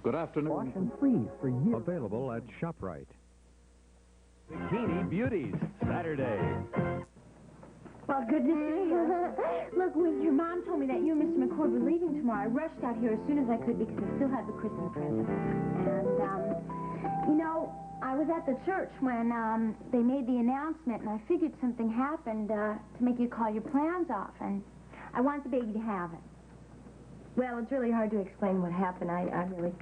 Good afternoon. Wash and freeze for years. Available at ShopRite. Bikini Beauties, Saturday. Well, good to see you. Look, when your mom told me that you and Mr. McCord were leaving tomorrow, I rushed out here as soon as I could because I still had the Christmas present. And, you know, I was at the church when they made the announcement, and I figured something happened to make you call your plans off, and I want the baby to have it. Well, it's really hard to explain what happened. I really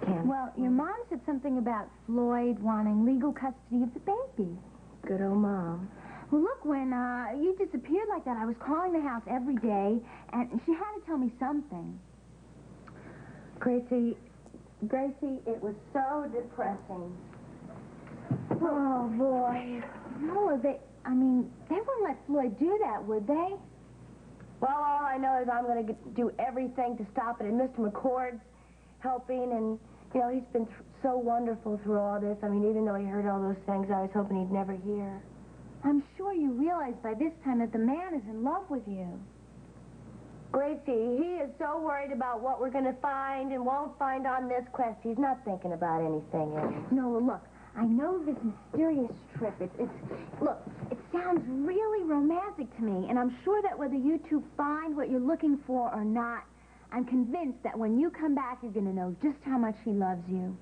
can't. Well, your mom said something about Floyd wanting legal custody of the baby. Good old Mom. Well, look, when you disappeared like that, I was calling the house every day, and she had to tell me something. Gracie, it was so depressing. Oh, boy. No, they wouldn't let Floyd do that, would they? Well, all I know is I'm going to do everything to stop it, and Mr. McCord's helping, and, you know, he's been so wonderful through all this. I mean, even though he heard all those things, I was hoping he'd never hear. I'm sure you realize by this time that the man is in love with you. Gracie, he is so worried about what we're going to find and won't find on this quest. He's not thinking about anything else. No, look, I know this mysterious trip. Look, it sounds really romantic to me, and I'm sure that whether you two find what you're looking for or not, I'm convinced that when you come back, you're going to know just how much he loves you.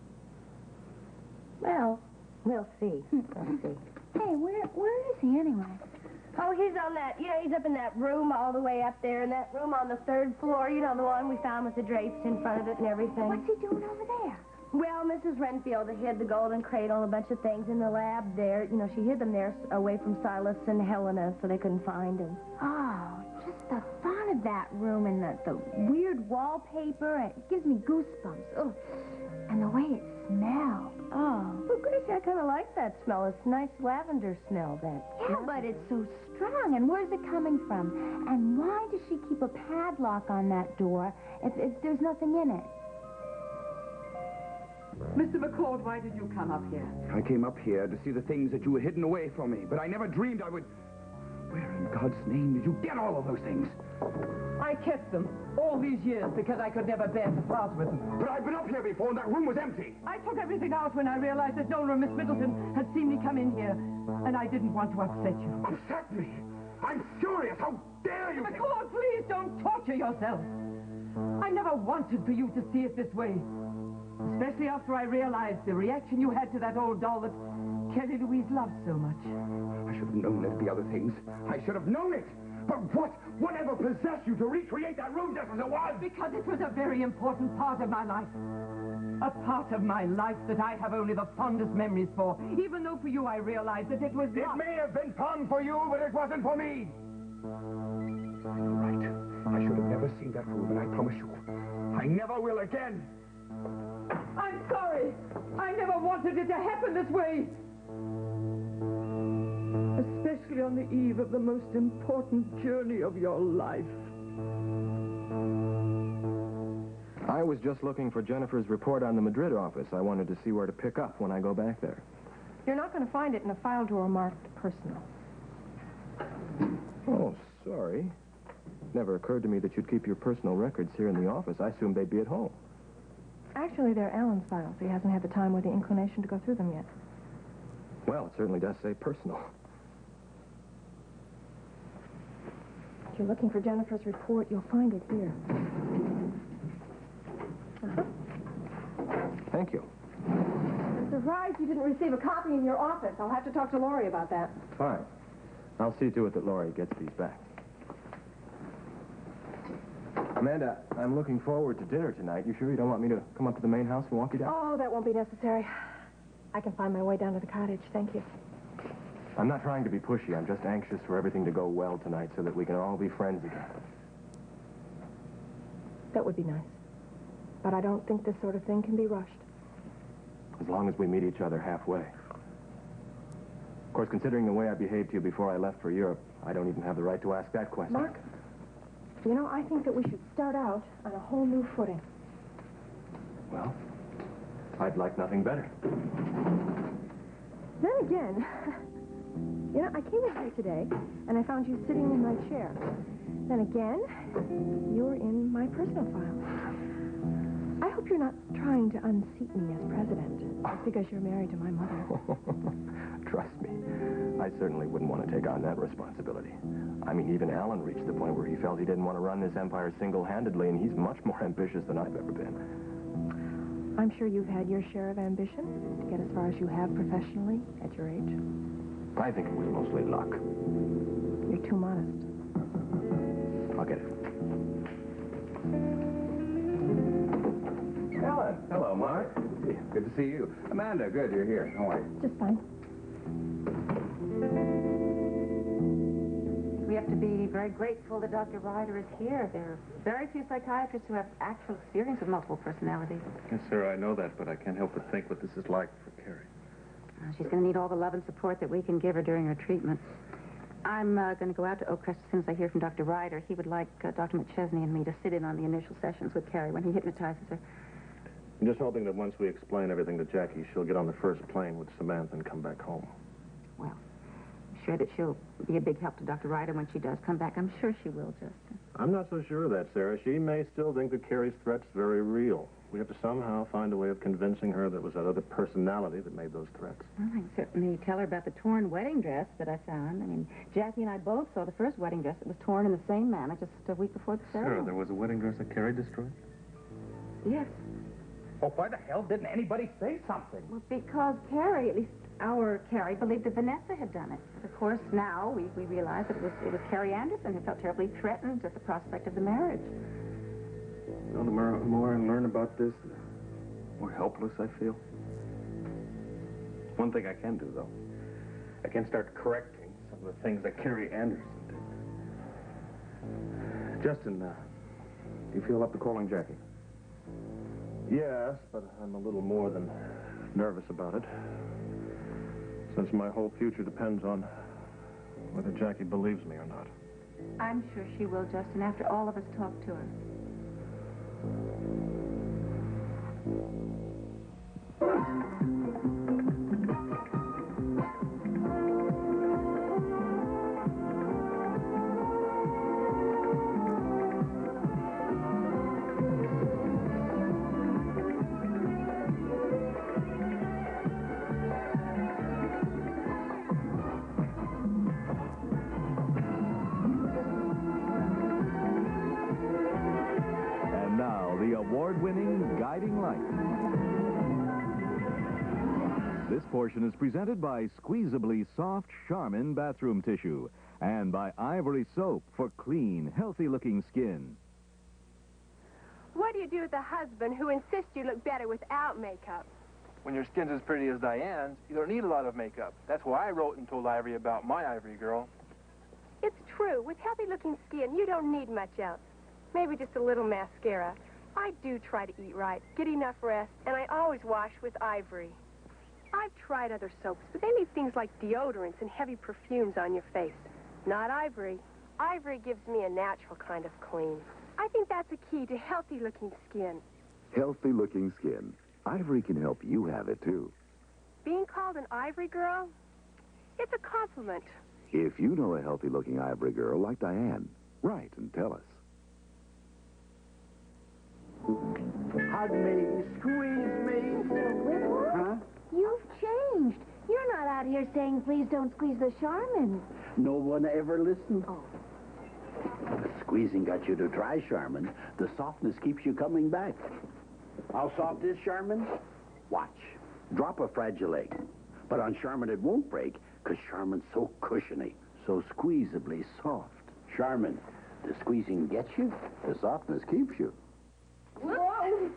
Well, we'll see. We'll see. Hey, where is he anyway? Oh, he's on that, you know, he's up in that room all the way up there, in that room on the 3rd floor, you know, the one we found with the drapes in front of it and everything. What's he doing over there? Well, Mrs. Renfield hid the golden cradle and a bunch of things in the lab there. You know, she hid them there away from Silas and Helena so they couldn't find them. Oh, just the fun of that room and the weird wallpaper. It gives me goosebumps. Oh, and the way it smells. Oh. Well, Gracie, I kind of like that smell. It's a nice lavender smell, that. Yeah, but it's so strong. And where's it coming from? And why does she keep a padlock on that door if there's nothing in it? Mr. McCord, why did you come up here? I came up here to see the things that you had hidden away from me, but I never dreamed I would... Where in God's name did you get all of those things? I kept them all these years because I could never bear to part with them. But I've been up here before and that room was empty. I took everything out when I realized that Nora Miss Middleton had seen me come in here, and I didn't want to upset you. Upset me? I'm furious. How dare you? McCord, please don't torture yourself. I never wanted for you to see it this way. Especially after I realized the reaction you had to that old doll that Kelly Louise loved so much. I should have known there'd be other things. I should have known it. But whatever possessed you to recreate that room just as it was? Because it was a very important part of my life. A part of my life that I have only the fondest memories for. Even though for you I realized that it was not. It may have been fun for you, but it wasn't for me. You're right. I should have never seen that room, and I promise you, I never will again. I'm sorry. I never wanted it to happen this way. Especially on the eve of the most important journey of your life. I was just looking for Jennifer's report on the Madrid office. I wanted to see where to pick up when I go back there. You're not going to find it in a file drawer marked personal. Oh, sorry. Never occurred to me that you'd keep your personal records here in the office. I assumed they'd be at home. Actually, they're Alan's files. He hasn't had the time or the inclination to go through them yet. Well, it certainly does say personal. If you're looking for Jennifer's report, you'll find it here. Thank you. I'm surprised you didn't receive a copy in your office. I'll have to talk to Laurie about that. Fine. I'll see to it that Laurie gets these back. Amanda, I'm looking forward to dinner tonight. You sure you don't want me to come up to the main house and walk you down? Oh, that won't be necessary. I can find my way down to the cottage. Thank you. I'm not trying to be pushy. I'm just anxious for everything to go well tonight so that we can all be friends again. That would be nice. But I don't think this sort of thing can be rushed. As long as we meet each other halfway. Of course, considering the way I behaved to you before I left for Europe, I don't even have the right to ask that question. Mark, you know, I think that we should start out on a whole new footing. Well, I'd like nothing better. Then again, you know, I came in here today, and I found you sitting in my chair. Then again, you're in my personal file. I hope you're not trying to unseat me as president, just because you're married to my mother. Trust me, I certainly wouldn't want to take on that responsibility. I mean, even Alan reached the point where he felt he didn't want to run this empire single-handedly, and he's much more ambitious than I've ever been. I'm sure you've had your share of ambition to get as far as you have professionally at your age. I think it was mostly luck. You're too modest. I'll get it. Ellen. Hello, Mark. Good to see you. Amanda, good, you're here. How are you? Just fine. We have to be very grateful that Dr. Ryder is here. There are very few psychiatrists who have actual experience with multiple personalities. Yes, sir, I know that, but I can't help but think what this is like for Carrie. She's going to need all the love and support that we can give her during her treatment. I'm going to go out to Oakcrest as soon as I hear from Dr. Ryder. He would like Dr. McChesney and me to sit in on the initial sessions with Carrie when he hypnotizes her. I'm just hoping that once we explain everything to Jackie, she'll get on the first plane with Samantha and come back home. Well, I'm sure that she'll be a big help to Dr. Ryder when she does come back. I'm sure she will, Justin. I'm not so sure of that, Sarah. She may still think that Carrie's threat's very real. We have to somehow find a way of convincing her that it was that other personality that made those threats. Well, I can certainly tell her about the torn wedding dress that I found. I mean, Jackie and I both saw the first wedding dress that was torn in the same manner just a week before the ceremony. Sarah, there was a wedding dress that Carrie destroyed? Yes. Oh, why the hell didn't anybody say something? Well, because Carrie, at least our Carrie, believed that Vanessa had done it. But of course, now we realize that it was Carrie Anderson who felt terribly threatened at the prospect of the marriage. You know, the more I learn about this, the more helpless I feel. One thing I can do, though, I can start correcting some of the things that Carrie Anderson did. Justin, do you feel up to calling Jackie? Yes, but I'm a little more than nervous about it. Since my whole future depends on whether Jackie believes me or not. I'm sure she will, Justin, after all of us talk to her. And now, the award-winning Guiding Light. This portion is presented by Squeezably Soft Charmin Bathroom Tissue and by Ivory Soap for clean, healthy-looking skin. What do you do with a husband who insists you look better without makeup? When your skin's as pretty as Diane's, you don't need a lot of makeup. That's why I wrote and told Ivory about my Ivory girl. It's true. With healthy-looking skin, you don't need much else. Maybe just a little mascara. I do try to eat right, get enough rest, and I always wash with Ivory. I've tried other soaps, but they leave things like deodorants and heavy perfumes on your face. Not Ivory. Ivory gives me a natural kind of clean. I think that's a key to healthy-looking skin. Healthy-looking skin. Ivory can help you have it, too. Being called an Ivory girl? It's a compliment. If you know a healthy-looking Ivory girl like Diane, write and tell us. Hug me, squeeze me. Huh? You've changed. You're not out here saying, please don't squeeze the Charmin. No one ever listened. Oh. The squeezing got you to try Charmin. The softness keeps you coming back. How soft is Charmin? Watch. Drop a fragile egg. But on Charmin it won't break, because Charmin's so cushiony, so squeezably soft. Charmin, the squeezing gets you, the softness keeps you. Whoa!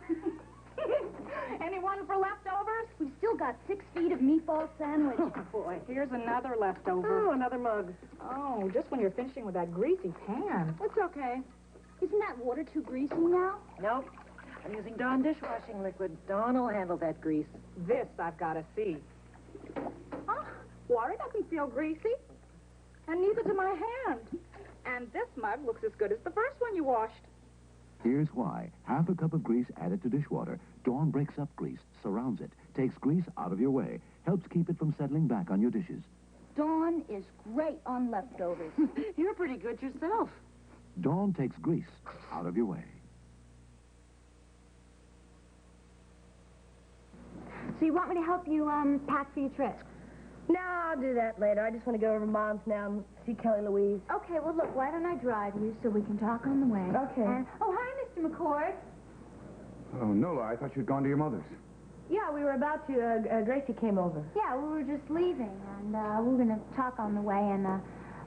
Anyone for leftovers? We've still got 6 feet of meatball sandwich. Oh, boy, here's another leftover. Oh, another mug. Oh, just when you're finishing with that greasy pan. It's okay. Isn't that water too greasy now? Nope. I'm using Dawn dishwashing liquid. Dawn will handle that grease. This I've got to see. Huh? Water doesn't feel greasy. And neither do my hand. And this mug looks as good as the first one you washed. Here's why. Half a cup of grease added to dishwater. Dawn breaks up grease, surrounds it, takes grease out of your way, helps keep it from settling back on your dishes. Dawn is great on leftovers. You're pretty good yourself. Dawn takes grease out of your way. So you want me to help you, pack for your trip? No, I'll do that later. I just want to go over to Mom's now and see Kelly Louise. Okay, well, look, why don't I drive you so we can talk on the way? Okay. And, oh, hi, Mr. McCord. Oh, Nola, I thought you'd gone to your mother's. Yeah, we were about to. Gracie came over. Yeah, we were just leaving, and we were going to talk on the way, and,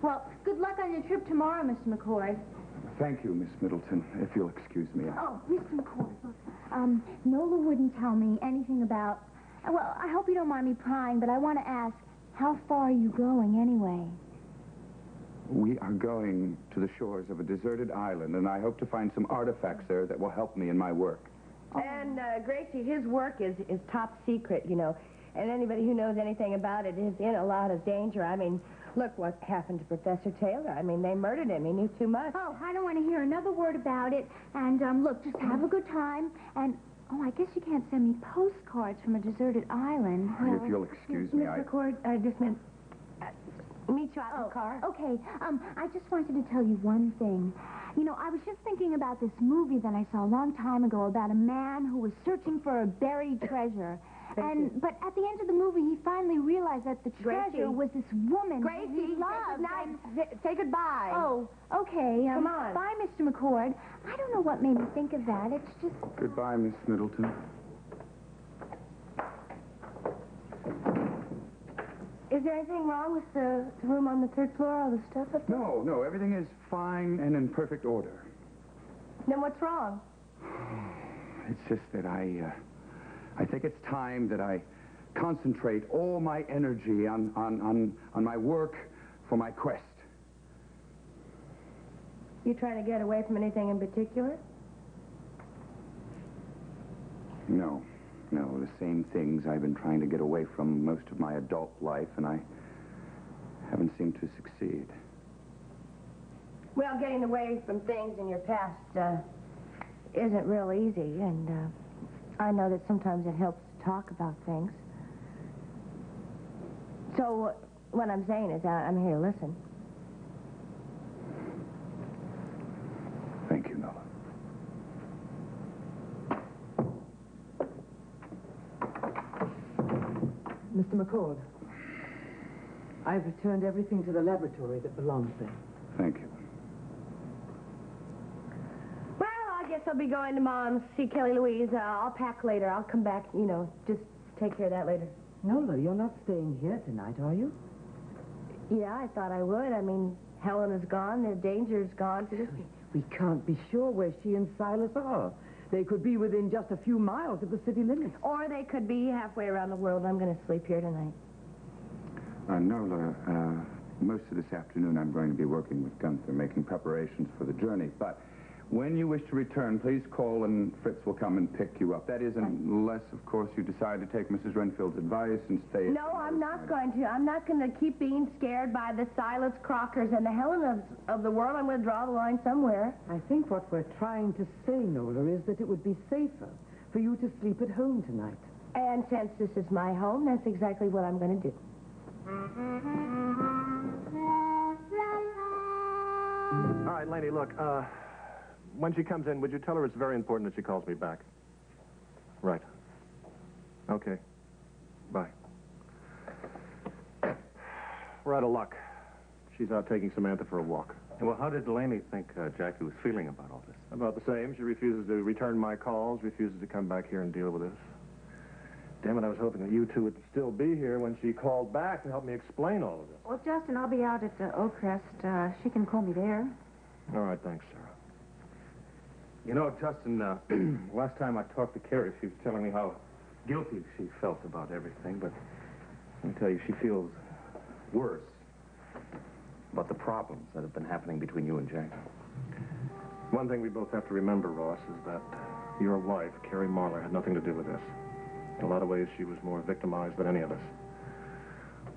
well, good luck on your trip tomorrow, Mr. McCord. Thank you, Miss Middleton. If you'll excuse me. Oh, Mr. McCord, look, Nola wouldn't tell me anything about... Well, I hope you don't mind me prying, but I want to ask, how far are you going anyway? We are going to the shores of a deserted island, and I hope to find some artifacts there that will help me in my work. And, Gracie, his work is top secret, you know. And anybody who knows anything about it is in a lot of danger. I mean, look what happened to Professor Taylor. I mean, they murdered him. He knew too much. Oh, I don't want to hear another word about it. And, look, just have a good time. And, oh, I guess you can't send me postcards from a deserted island. If you'll excuse me, Miss McCord, I just meant... meet you out in the car. Okay. I just wanted to tell you one thing. You know, I was just thinking about this movie that I saw a long time ago about a man who was searching for a buried treasure. But at the end of the movie, he finally realized that the treasure was this woman Gracie, who he loved. say goodbye. Oh, okay. Come on. Bye, Mr. McCord. I don't know what made me think of that. It's just... Goodbye, Miss Middleton. Is there anything wrong with the room on the third floor, all the stuff up there? No, everything is fine and in perfect order. Then what's wrong? It's just that I think it's time that I concentrate all my energy on my work for my quest. You trying to get away from anything in particular? No, the same things I've been trying to get away from most of my adult life, and I haven't seemed to succeed. Well, getting away from things in your past isn't real easy, and I know that sometimes it helps to talk about things. So what I'm saying is I'm here to listen. Thank you, Nola. Mr. McCord, I've returned everything to the laboratory that belongs there. Thank you. Well, I guess I'll be going to Mom's, see Kelly Louise. I'll pack later. I'll come back, you know, just take care of that later. Nola, you're not staying here tonight, are you? Yeah, I thought I would. I mean, Helen is gone. The danger's gone. We can't be sure where she and Silas are. They could be within just a few miles of the city limits. Or they could be halfway around the world. I'm going to sleep here tonight. Nola, most of this afternoon I'm going to be working with Gunther, making preparations for the journey. But when you wish to return, please call and Fritz will come and pick you up. That is, unless, of course, you decide to take Mrs. Renfield's advice and stay... No, I'm not going to. I'm not going to keep being scared by the Silas Crockers and the Helen of the world. I'm going to draw the line somewhere. I think what we're trying to say, Nola, is that it would be safer for you to sleep at home tonight. And since this is my home, that's exactly what I'm going to do. All right, Laney, look, when she comes in, would you tell her it's very important that she calls me back? Right. Okay. Bye. We're out of luck. She's out taking Samantha for a walk. Well, how did Laney think Jackie was feeling about all this? About the same. She refuses to return my calls, refuses to come back here and deal with this. Damn it, I was hoping that you two would still be here when she called back to help me explain all of this. Well, Justin, I'll be out at Oakcrest. She can call me there. All right, thanks, Sarah. You know, Justin, last time I talked to Carrie, she was telling me how guilty she felt about everything, but let me tell you, she feels worse about the problems that have been happening between you and Jackie. One thing we both have to remember, Ross, is that your wife, Carrie Marlar, had nothing to do with this. In a lot of ways, she was more victimized than any of us.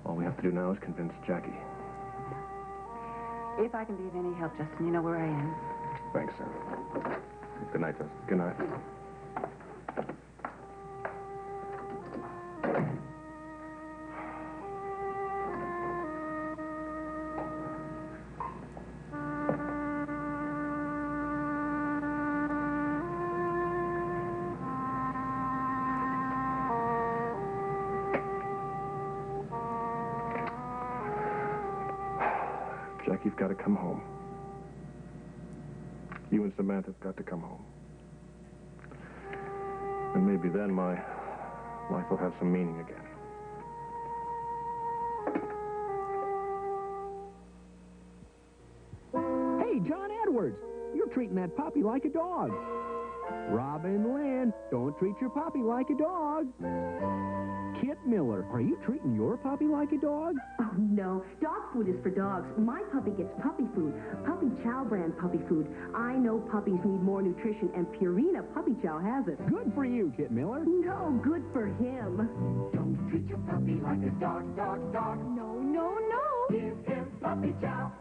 All we have to do now is convince Jackie. If I can be of any help, Justin, you know where I am. Thanks, Sarah. Good night, Justin. Good night. Jackie's got to come home. You and Samantha have got to come home. And maybe then my life will have some meaning again. Hey, John Edwards, you're treating that puppy like a dog. Robin Lynn, don't treat your puppy like a dog. Kit Miller, are you treating your puppy like a dog? Oh, no. Dog food is for dogs. My puppy gets puppy food. Puppy Chow brand puppy food. I know puppies need more nutrition, and Purina Puppy Chow has it. Good for you, Kit Miller. No, good for him. Don't treat your puppy like a dog, dog, dog. No, no, no. Give him Puppy Chow.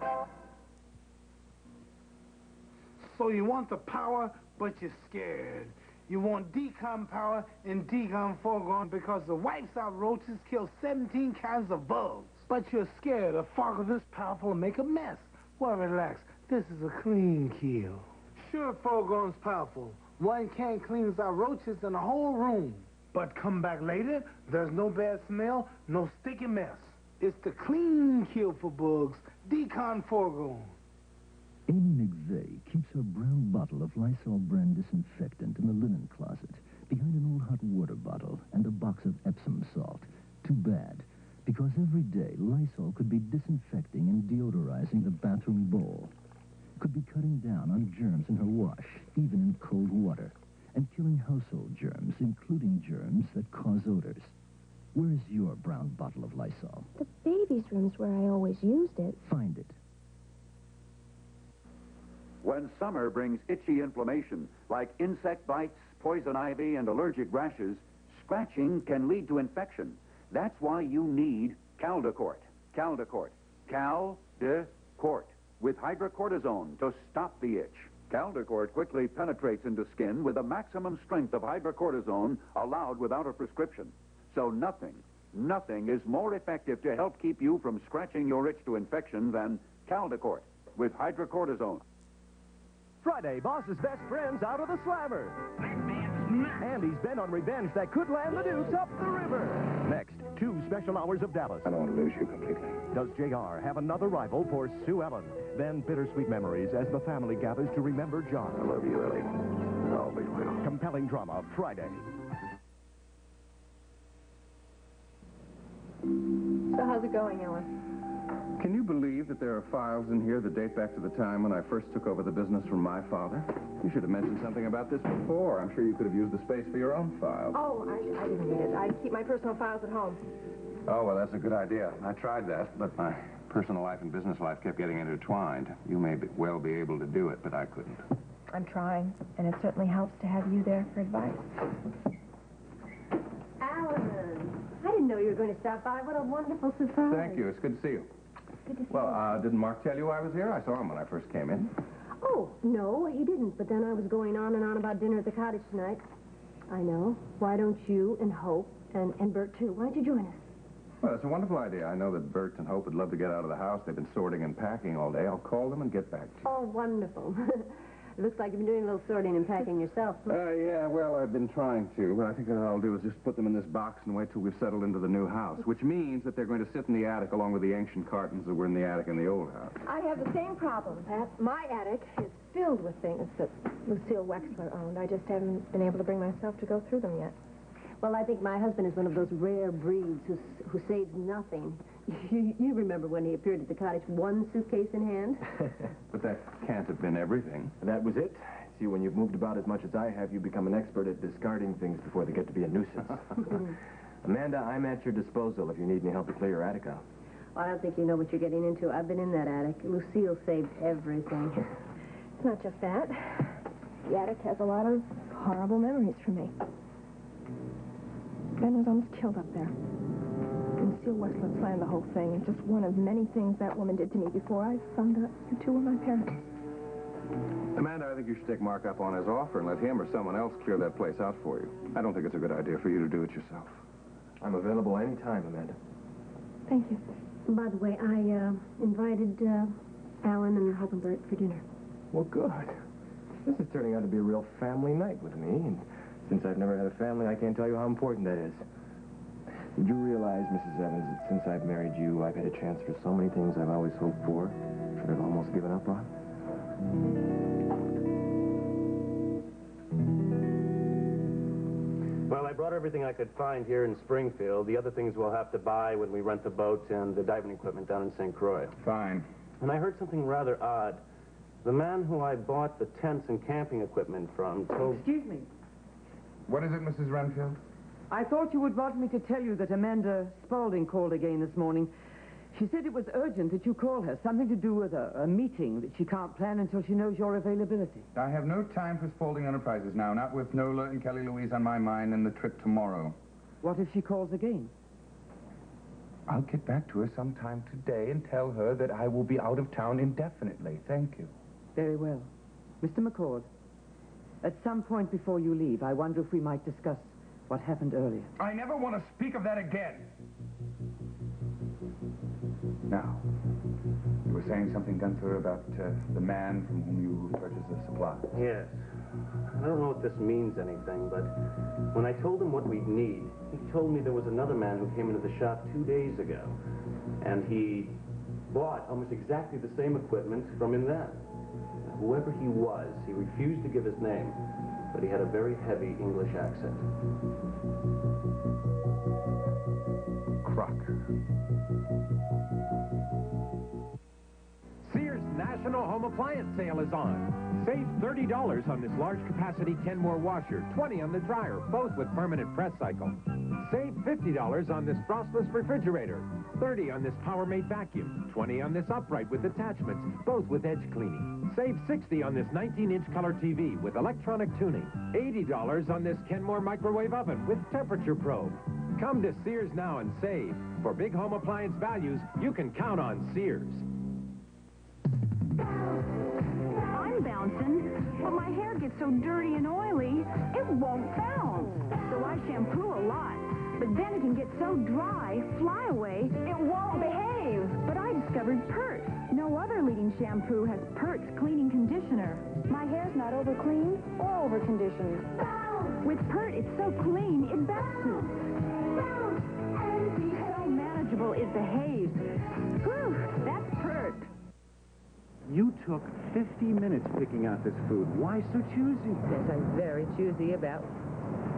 So you want the power, but you're scared. You want decom power and decom foregone because the wipes out roaches kill 17 kinds of bugs. But you're scared a fog this powerful will make a mess. Well, relax. This is a clean kill. Sure, foregone's powerful. One can cleans out roaches in the whole room. But come back later, there's no bad smell, no sticky mess. It's the clean kill for bugs, decon foregone. Amy McVeigh keeps her brown bottle of Lysol brand disinfectant in the linen closet, behind an old hot water bottle and a box of Epsom salt. Too bad, because every day Lysol could be disinfecting and deodorizing the bathroom bowl, could be cutting down on germs in her wash, even in cold water, and killing household germs, including germs that cause odors. Where's your brown bottle of Lysol? The baby's room's where I always used it. Find it. When summer brings itchy inflammation, like insect bites, poison ivy, and allergic rashes, scratching can lead to infection. That's why you need Caldecort. Caldecort. Caldecort. With hydrocortisone to stop the itch. Caldecort quickly penetrates into skin with a maximum strength of hydrocortisone allowed without a prescription. So nothing is more effective to help keep you from scratching your itch to infection than Caldecort with hydrocortisone. Friday, Boss's best friend's out of the slammer. Andy's bent on revenge that could land the Dukes up the river. Next, 2 special hours of Dallas. I don't want to lose you completely. Does JR have another rival for Sue Ellen? Then bittersweet memories as the family gathers to remember John. I love you, Ellie. Always will. Compelling drama, Friday. So how's it going, Ellen? Can you believe that there are files in here that date back to the time when I first took over the business from my father? You should have mentioned something about this before. I'm sure you could have used the space for your own files. Oh, I didn't need it. I keep my personal files at home. Oh, well, that's a good idea. I tried that, but my personal life and business life kept getting intertwined. You may well be able to do it, but I couldn't. I'm trying, and it certainly helps to have you there for advice. Alan, I didn't know you were going to stop by. What a wonderful surprise. Thank you. It's good to see you. Good to see Well, didn't Mark tell you I was here? I saw him when I first came in. Oh, no, he didn't. But then I was going on and on about dinner at the cottage tonight. I know. Why don't you and Hope and Bert, too? Why don't you join us? Well, it's a wonderful idea. I know that Bert and Hope would love to get out of the house. They've been sorting and packing all day. I'll call them and get back to you. Oh, wonderful. It looks like you've been doing a little sorting and packing yourself. Yeah, well, I've been trying to, but I think what I'll do is just put them in this box and wait till we've settled into the new house, which means that they're going to sit in the attic along with the ancient cartons that were in the attic in the old house. I have the same problem, Pat. My attic is filled with things that Lucille Wexler owned. I just haven't been able to bring myself to go through them yet. Well, I think my husband is one of those rare breeds who saves nothing. You remember when he appeared at the cottage, one suitcase in hand? But that can't have been everything. That was it. See, when you've moved about as much as I have, you become an expert at discarding things before they get to be a nuisance. Amanda, I'm at your disposal if you need any help to clear your attic out. Well, I don't think you know what you're getting into. I've been in that attic. Lucille saved everything. It's not just that. The attic has a lot of horrible memories for me. Ben was almost killed up there. Lucille Wexler planned the whole thing. It's just one of many things that woman did to me before I found out you two were my parents. Amanda, I think you should take Mark up on his offer and let him or someone else clear that place out for you. I don't think it's a good idea for you to do it yourself. I'm available any time, Amanda. Thank you. By the way, I invited Alan and Hope and Bert for dinner. Well, good. This is turning out to be a real family night with me, and since I've never had a family, I can't tell you how important that is. Did you realize, Mrs. Evans, that since I've married you, I've had a chance for so many things I've always hoped for? almost given up on? Well, I brought everything I could find here in Springfield. The other things we'll have to buy when we rent the boat and the diving equipment down in St. Croix. Fine. And I heard something rather odd. The man who I bought the tents and camping equipment from told... Excuse me. What is it, Mrs. Renfield? I thought you would want me to tell you that Amanda Spaulding called again this morning. She said it was urgent that you call her, something to do with a meeting that she can't plan until she knows your availability. I have no time for Spaulding Enterprises now, not with Nola and Kelly Louise on my mind and the trip tomorrow. What if she calls again? I'll get back to her sometime today and tell her that I will be out of town indefinitely. Thank you. Very well. Mr. McCord, at some point before you leave, I wonder if we might discuss what happened earlier. I never want to speak of that again. Now, you were saying something, Gunther, about the man from whom you purchased the supplies. Yes. I don't know if this means anything, but when I told him what we'd need, he told me there was another man who came into the shop 2 days ago, and he bought almost exactly the same equipment from him then. Now, whoever he was, he refused to give his name, but he had a very heavy English accent. Crocker. Sears National Home Appliance Sale is on. Save $30 on this large capacity Kenmore washer, $20 on the dryer, both with permanent press cycle. Save $50 on this frostless refrigerator, $30 on this PowerMate vacuum, $20 on this upright with attachments, both with edge cleaning. Save $60 on this 19-inch color TV with electronic tuning, $80 on this Kenmore microwave oven with temperature probe. Come to Sears now and save. For big home appliance values, you can count on Sears. I'm bouncing, but my hair gets so dirty and oily, it won't bounce. So I shampoo a lot, but then it can get so dry, fly away, it won't behave. But I discovered Pert. No other leading shampoo has Pert's cleaning conditioner. My hair's not over-cleaned or over-conditioned. With Pert, it's so clean, it bounces. So manageable, it behaves. Whew, that's Pert. You took 50 minutes picking out this food. Why so choosy? Yes, I'm very choosy about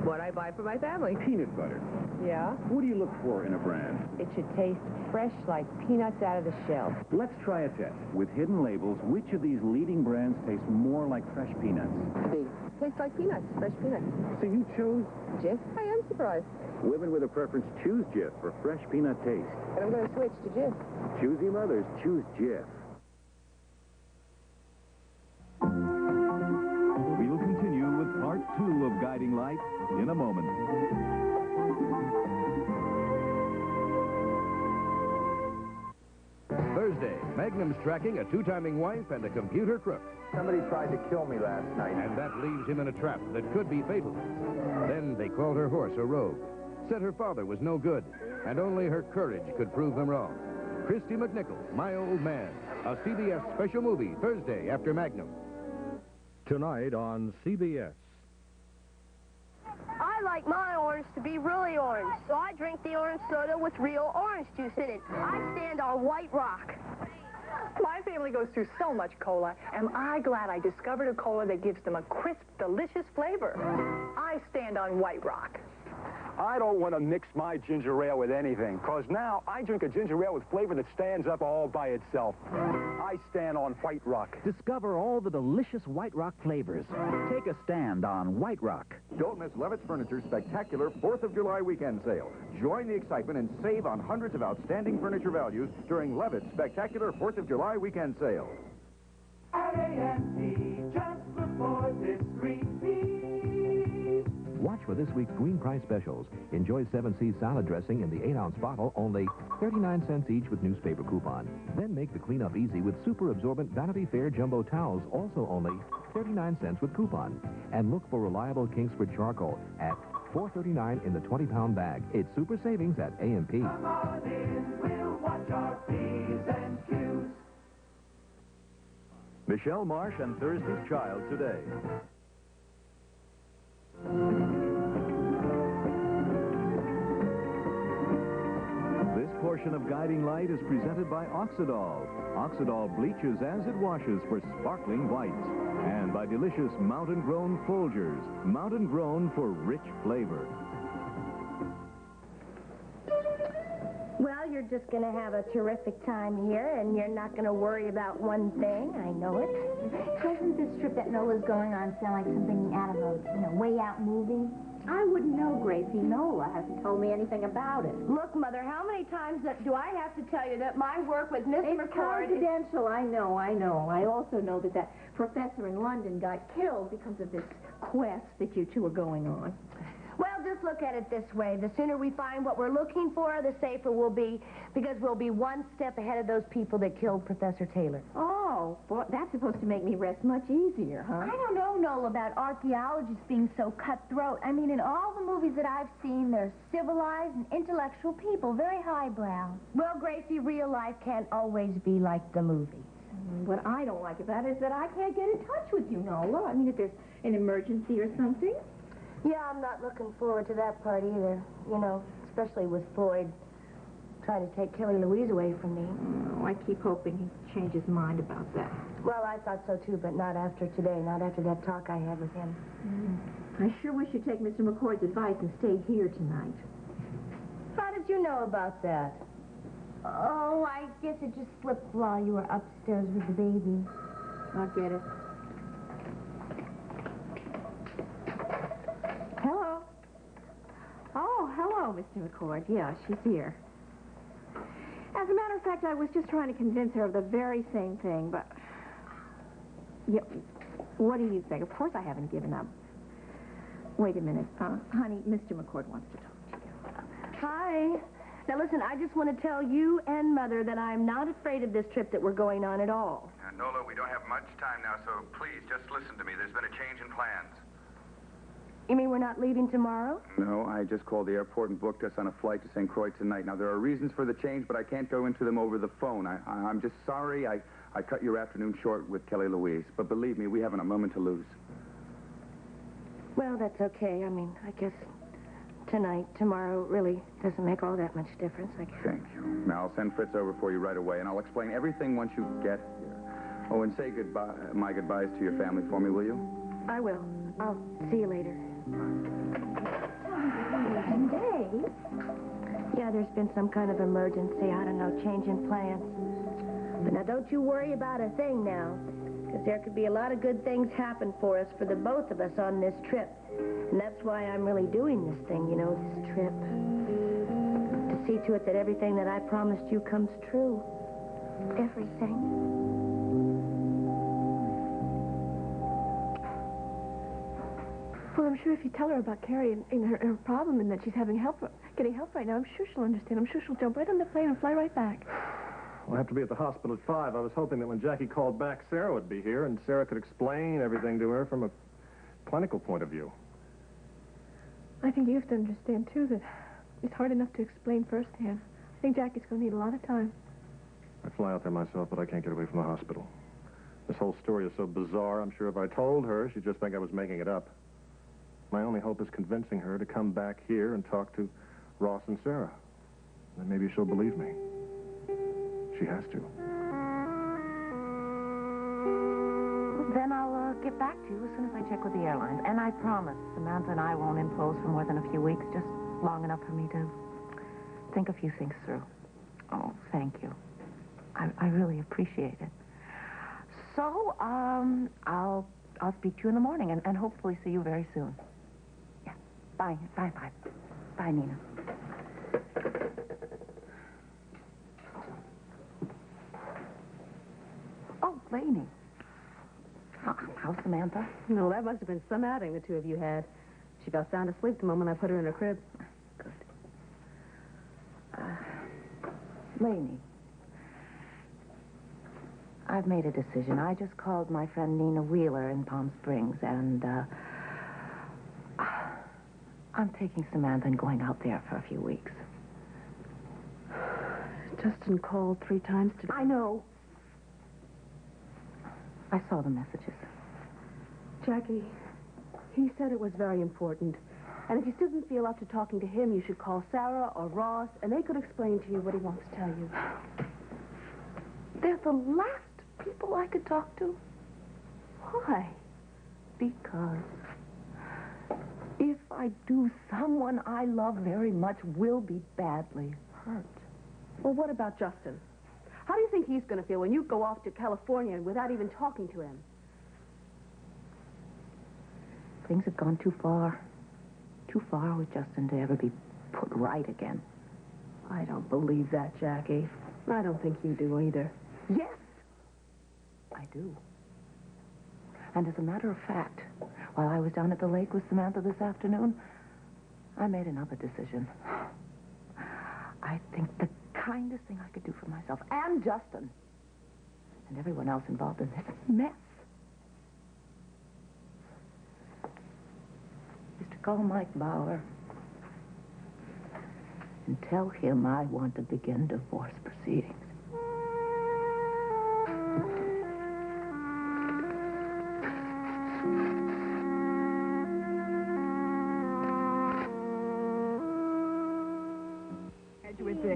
what I buy for my family. Peanut butter. Yeah? What do you look for in a brand? It should taste fresh like peanuts out of the shell. Let's try a test. With hidden labels, which of these leading brands tastes more like fresh peanuts? These taste like peanuts, fresh peanuts. So you chose Jif? I am surprised. Women with a preference choose Jif for fresh peanut taste. But I'm going to switch to Jif. Choosy mothers choose Jif. We will continue with part 2 of Guiding Light in a moment. Thursday, Magnum's tracking a two-timing wife and a computer crook. Somebody tried to kill me last night. And that leaves him in a trap that could be fatal. Then they called her horse a rogue, said her father was no good, and only her courage could prove them wrong. Christy McNichol, My Old Man, a CBS special movie, Thursday after Magnum. Tonight on CBS. I like my orange to be really orange, so I drink the orange soda with real orange juice in it. I stand on White Rock. My family goes through so much cola. Am I glad I discovered a cola that gives them a crisp, delicious flavor? I stand on White Rock. I don't want to mix my ginger ale with anything, because now I drink a ginger ale with flavor that stands up all by itself. I stand on White Rock. Discover all the delicious White Rock flavors. Take a stand on White Rock. Don't miss Levitt's Furniture's spectacular 4th of July weekend sale. Join the excitement and save on hundreds of outstanding furniture values during Levitt's spectacular 4th of July weekend sale. At A&P, just before this green pea. Watch for this week's Green Price specials. Enjoy 7C salad dressing in the 8-ounce bottle, only 39 cents each with newspaper coupon. Then make the cleanup easy with super absorbent Vanity Fair jumbo towels, also only 39 cents with coupon. And look for reliable Kingsford charcoal at $4.39 in the 20-pound bag. It's super savings at A&P. Come on in, we'll watch our P's and Q's. Michelle Marsh and Thursday's Child today. This portion portion of Guiding Light is presented by Oxidol. Oxidol bleaches as it washes for sparkling whites. And by delicious mountain-grown Folgers. Mountain-grown for rich flavor. Well, you're just going to have a terrific time here, and you're not going to worry about one thing. I know it. Doesn't this trip that Nola's going on sound like something out of a, way out movie? I wouldn't know, Gracie. Nola hasn't told me anything about it. Look, Mother, how many times do I have to tell you that my work with Mr. It's McCord... confidential, I know. I also know that professor in London got killed because of this quest that you two are going on. Well, just look at it this way. The sooner we find what we're looking for, the safer we'll be, because we'll be one step ahead of those people that killed Professor Taylor. Oh, boy, that's supposed to make me rest much easier, huh? I don't know, Nola, about archaeologists being so cutthroat. I mean, in all the movies that I've seen, they're civilized and intellectual people, very highbrow. Well, Gracie, real life can't always be like the movies. What I don't like about it is that I can't get in touch with you, Nola. I mean, if there's an emergency or something. Yeah, I'm not looking forward to that part either. You know, especially with Floyd trying to take Kelly Louise away from me. Oh, I keep hoping he changes his mind about that. Well, I thought so too, but not after today, not after that talk I had with him. I sure wish you'd take Mr. McCord's advice and stay here tonight. How did you know about that? Oh, I guess it just slipped while you were upstairs with the baby. I'll get it. Hello. Oh, hello, Mr. McCord. Yeah, she's here. As a matter of fact, I was just trying to convince her of the very same thing, but... Yeah, what do you think? Of course I haven't given up. Wait a minute. Honey, Mr. McCord wants to talk to you. Hi. Now, listen, I just want to tell you and Mother that I'm not afraid of this trip that we're going on at all. Nola, we don't have much time now, so please, just listen to me. There's been a change in plans. You mean we're not leaving tomorrow? No, I just called the airport and booked us on a flight to St. Croix tonight. Now, there are reasons for the change, but I can't go into them over the phone. I'm just sorry I cut your afternoon short with Kelly Louise. But believe me, we haven't a moment to lose. Well, that's okay. I mean, I guess tomorrow really doesn't make all that much difference, I guess. Thank you. Now, I'll send Fritz over for you right away, and I'll explain everything once you get here. Oh, and say goodbye, my goodbyes to your family for me, will you? I will. I'll see you later. Dave? Yeah, there's been some kind of emergency. I don't know, change in plans. But now, don't you worry about a thing now, because there could be a lot of good things happen for us, for the both of us on this trip. And that's why I'm really doing this thing, you know, this trip. To see to it that everything that I promised you comes true. Everything. Well, I'm sure if you tell her about Carrie and her problem and that she's getting help right now, I'm sure she'll understand. I'm sure she'll jump right on the plane and fly right back. I'll have to be at the hospital at 5. I was hoping that when Jackie called back, Sarah would be here, and Sarah could explain everything to her from a clinical point of view. I think you have to understand, too, that it's hard enough to explain firsthand. I think Jackie's going to need a lot of time. I'd fly out there myself, but I can't get away from the hospital. This whole story is so bizarre, I'm sure if I told her, she'd just think I was making it up. My only hope is convincing her to come back here and talk to Ross and Sarah. Then maybe she'll believe me. She has to. Then I'll get back to you as soon as I check with the airlines. And I promise Samantha and I won't impose for more than a few weeks, just long enough for me to think a few things through. Oh, thank you. I really appreciate it. So, I'll speak to you in the morning and hopefully see you very soon. Yeah. Bye. Bye, Nina. Oh, Lainey. How's Samantha? No, that must have been some outing the two of you had. She fell sound asleep the moment I put her in her crib. Good. Lainey. I've made a decision. I just called my friend Nina Wheeler in Palm Springs, and I'm taking Samantha and going out there for a few weeks. Justin called 3 times today. I know. I saw the messages. Jackie, he said it was very important. And if you still didn't feel up to talking to him, you should call Sarah or Ross, and they could explain to you what he wants to tell you. They're the last people I could talk to. Why? Because if I do, someone I love very much will be badly hurt. Well, what about Justin? How do you think he's going to feel when you go off to California without even talking to him? Things have gone too far. Too far with Justin to ever be put right again. I don't believe that, Jackie. I don't think you do either. Yes, I do. And as a matter of fact, while I was down at the lake with Samantha this afternoon, I made another decision. I think the kindest thing I could do for myself and Justin and everyone else involved in this mess is to call Mike Bauer and tell him I want to begin divorce proceedings.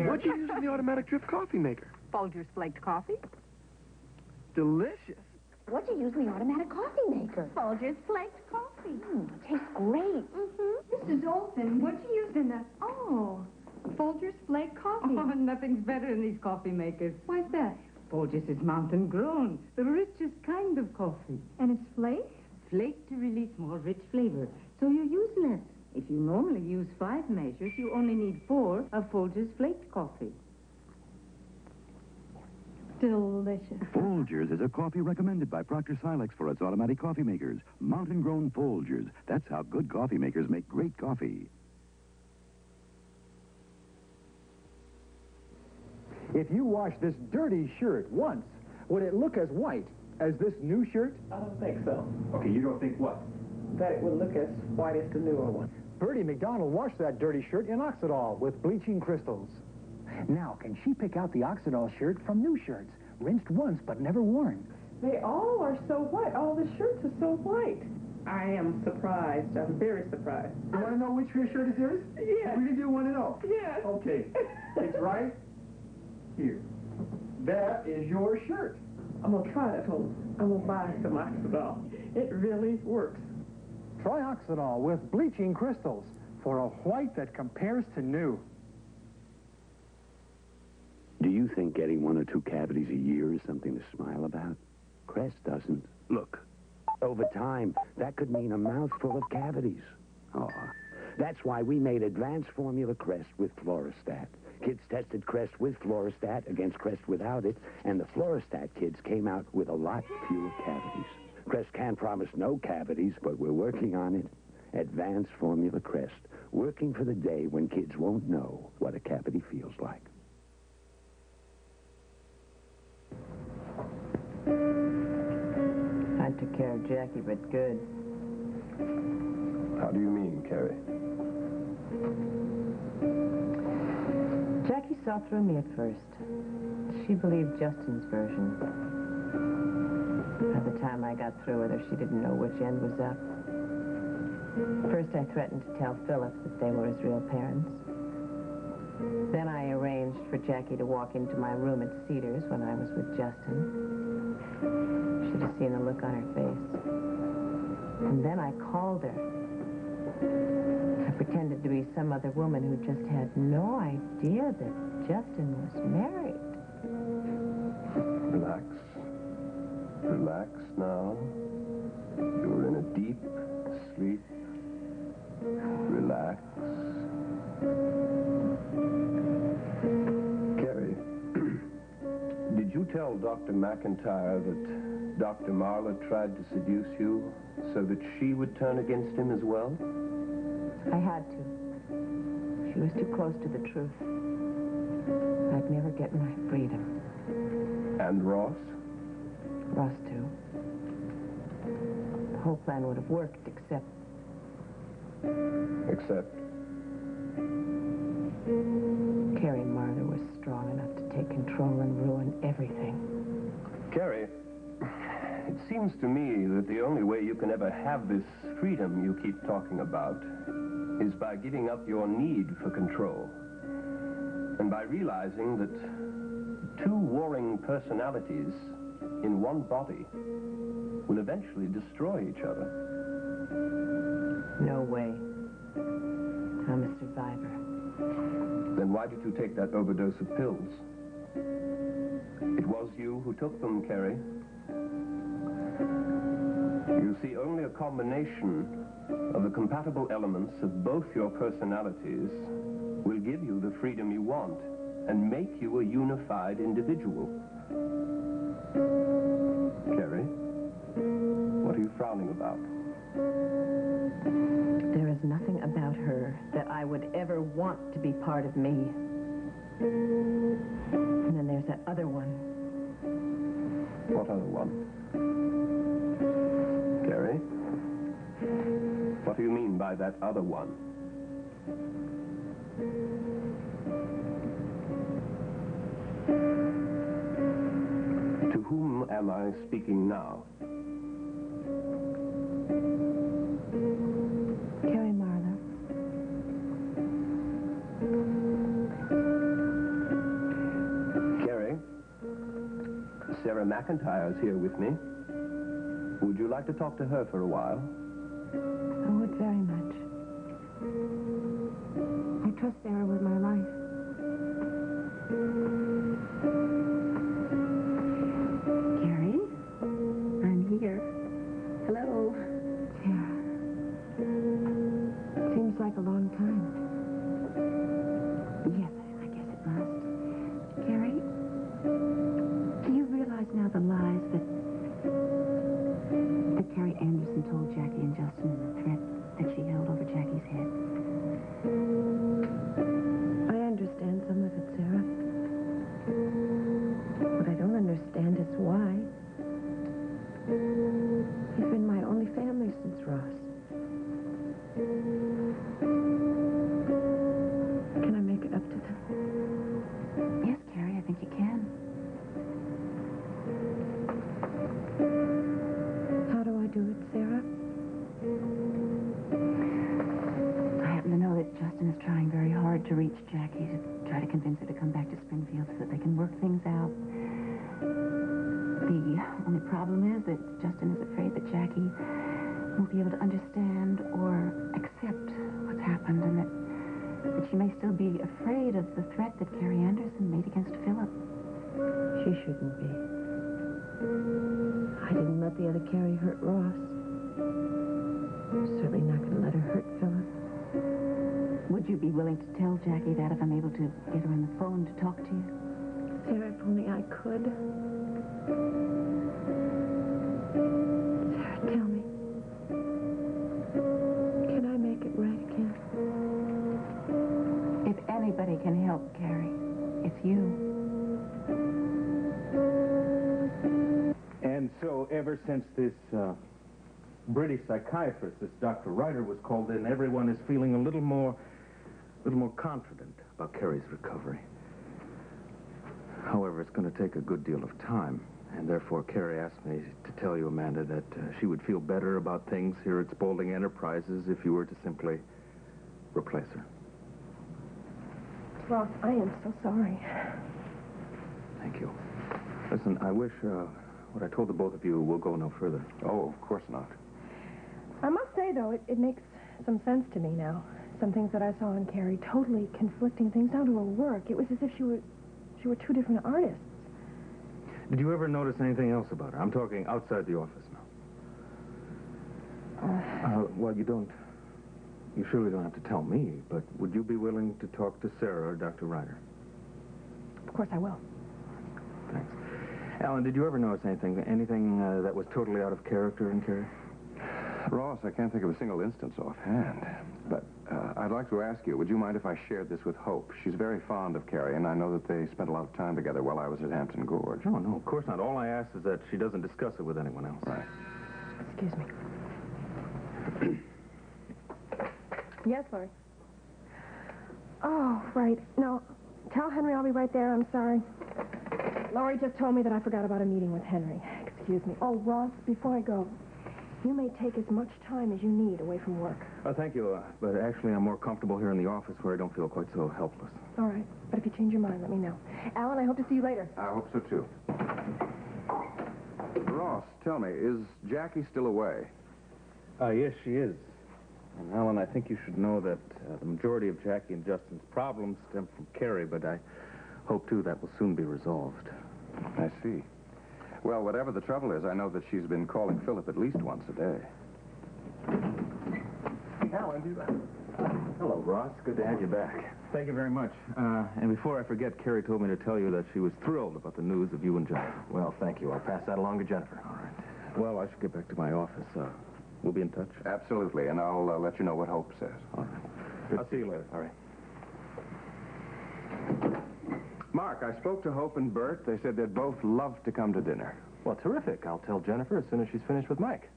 What you use in the automatic drip coffee maker? Folgers flaked coffee. Delicious. What do you use in the automatic coffee maker? Folgers flaked coffee. Tastes great. Mrs. Olson, what do you use in the... Oh, Folgers flaked coffee. Oh, nothing's better than these coffee makers. Why's that? Folgers is mountain grown, the richest kind of coffee. And it's flaked? Flaked to release more rich flavor, so you use less. If you normally use 5 measures, you only need 4 of Folgers flaked coffee. Delicious. Folgers is a coffee recommended by Procter Silex for its automatic coffee makers. Mountain-grown Folgers. That's how good coffee makers make great coffee. If you wash this dirty shirt once, would it look as white as this new shirt? I don't think so. Okay, you don't think what? That it would look as white as the newer one. Bertie McDonald washed that dirty shirt in Oxidol with bleaching crystals. Now, can she pick out the Oxidol shirt from new shirts, rinsed once but never worn? They all are so white. All the shirts are so white. I am surprised. I'm very surprised. You want to know which shirt is yours? Yes. You really do want to know? Yes. Okay. It's right here. That is your shirt. I'm going to try it home. I'm going to buy some Oxidol. It really works. Try Oxidol with bleaching crystals for a white that compares to new. Do you think getting 1 or 2 cavities a year is something to smile about? Crest doesn't. Look, over time, that could mean a mouthful of cavities. Oh, that's why we made Advanced Formula Crest with Floristat. Kids tested Crest with Floristat against Crest without it, and the Floristat kids came out with a lot fewer cavities. Crest can't promise no cavities, but we're working on it. Advanced Formula Crest, working for the day when kids won't know what a cavity feels like. I took care of Jackie, but good. How do you mean, Carrie? Jackie saw through me at first. She believed Justin's version. By the time I got through with her, she didn't know which end was up. First, I threatened to tell Philip that they were his real parents. Then I arranged for Jackie to walk into my room at Cedars when I was with Justin. Should have seen the look on her face. And then I called her. I pretended to be some other woman who just had no idea that Justin was married. Relax. Relax now. You're in a deep sleep. Relax. Carrie, did you tell Dr. McIntyre that Dr. Marla tried to seduce you so that she would turn against him as well? I had to. She was too close to the truth. I'd never get my freedom. And Ross? Ross, too. The whole plan would have worked, except... Except? Carrie Martha was strong enough to take control and ruin everything. Carrie, it seems to me that the only way you can ever have this freedom you keep talking about is by giving up your need for control and by realizing that two warring personalities in one body will eventually destroy each other. No way. I'm a survivor. Then why did you take that overdose of pills? It was you who took them, Carrie. You see, only a combination of the compatible elements of both your personalities will give you the freedom you want and make you a unified individual. Carrie, what are you frowning about? There is nothing about her that I would ever want to be part of me. And then there's that other one. What other one? Carrie? What do you mean by that other one? To whom am I speaking now? Carrie Marlowe. Carrie, Sarah McIntyre is here with me. Would you like to talk to her for a while? I would very much. I trust Sarah with my life. Carrie, I'm here. Hello. Sarah. Seems like a long time. Yes, I guess it must. Carrie, do you realize now the lies that Carrie Anderson told Jackie and Justin and the threat that she held over Jackie's head? I understand some of it, Sarah. What I don't understand is why. He's been my only family since Ross. Can I make it up to them? Yes, Carrie, I think you can. How do I do it, Sarah? I happen to know that Justin is trying very hard to reach Jackie to try to convince her to come back to Springfield so that they can work things out. The only problem is that Justin is afraid that Jackie won't be able to understand or accept what's happened, and that she may still be afraid of the threat that Carrie Anderson made against Philip. She shouldn't be. I didn't let the other Carrie hurt Ross. I'm certainly not going to let her hurt Philip. Would you be willing to tell Jackie that if I'm able to get her on the phone to talk to you? Sarah, if only I could. Sarah, tell me. Can I make it right again? If anybody can help, Carrie, it's you. And so ever since this British psychiatrist, this Dr. Ryder, was called in, everyone is feeling a little more confident about Carrie's recovery. However, it's going to take a good deal of time, and therefore Carrie asked me to tell you, Amanda, that she would feel better about things here at Spaulding Enterprises if you were to simply replace her. Ross, I am so sorry. Thank you. Listen, I wish what I told the both of you will go no further. Oh, of course not. I must say, though, it makes some sense to me now. Some things that I saw in Carrie, totally conflicting things down to her work. It was as if she were two different artists. Did you ever notice anything else about her? I'm talking outside the office now. Well, you surely don't have to tell me, but would you be willing to talk to Sarah or Dr. Ryder? Of course I will. Thanks. Alan, did you ever notice anything that was totally out of character in Carrie? Ross, I can't think of a single instance offhand. But I'd like to ask you, would you mind if I shared this with Hope? She's very fond of Carrie, and I know that they spent a lot of time together while I was at Hampton Gorge. Oh, no, of course not. All I ask is that she doesn't discuss it with anyone else. Right. Excuse me. Yes, Laurie. Oh, right. No, tell Henry I'll be right there. I'm sorry. Laurie just told me that I forgot about a meeting with Henry. Excuse me. Oh, Ross, before I go, You may take as much time as you need away from work. Thank you, but actually I'm more comfortable here in the office where I don't feel quite so helpless. All right, but if you change your mind, let me know. Alan, I hope to see you later. I hope so, too. Ross, tell me, is Jackie still away? Yes, she is. And Alan, I think you should know that the majority of Jackie and Justin's problems stem from Carrie, but I hope, too, that will soon be resolved. I see. Well, whatever the trouble is, I know that she's been calling Philip at least once a day. Alan, hello, Ross. Good to have you back. Thank you very much. And before I forget, Carrie told me to tell you that she was thrilled about the news of you and Jennifer. Well, thank you. I'll pass that along to Jennifer. All right. Well, I should get back to my office. We'll be in touch. Absolutely, and I'll let you know what Hope says. All right. I'll see you later. All right. Mark, I spoke to Hope and Bert. They said they'd both love to come to dinner. Well, terrific. I'll tell Jennifer as soon as she's finished with Mike.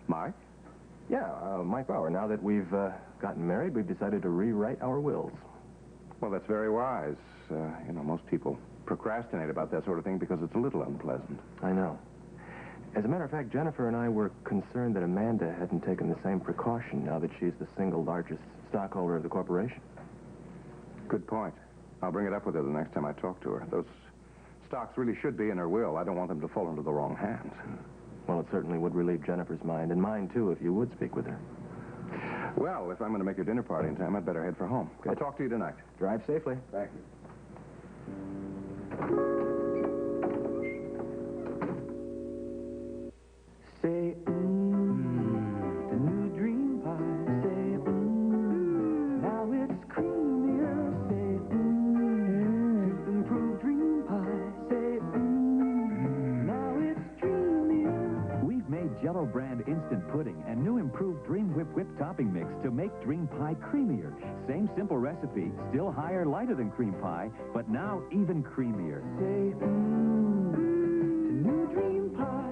Mike? Yeah, Mike Bauer. Now that we've gotten married, we've decided to rewrite our wills. Well, that's very wise. Most people procrastinate about that sort of thing because it's a little unpleasant. I know. As a matter of fact, Jennifer and I were concerned that Amanda hadn't taken the same precaution now that she's the single largest stockholder of the corporation. Good point. I'll bring it up with her the next time I talk to her. Those stocks really should be in her will. I don't want them to fall into the wrong hands. Well, it certainly would relieve Jennifer's mind, and mine, too, if you would speak with her. Well, if I'm going to make your dinner party in time, I'd better head for home. I'll talk to you tonight. Drive safely. Thank you. Say, the new dream pie. Say, now it's creamier. Say, improved dream pie. Say, now it's dreamier. We've made Jell-O brand instant pudding and new improved Dream Whip topping mix to make dream pie creamier. Same simple recipe, still higher, lighter than cream pie, but now even creamier. Say, the new dream pie.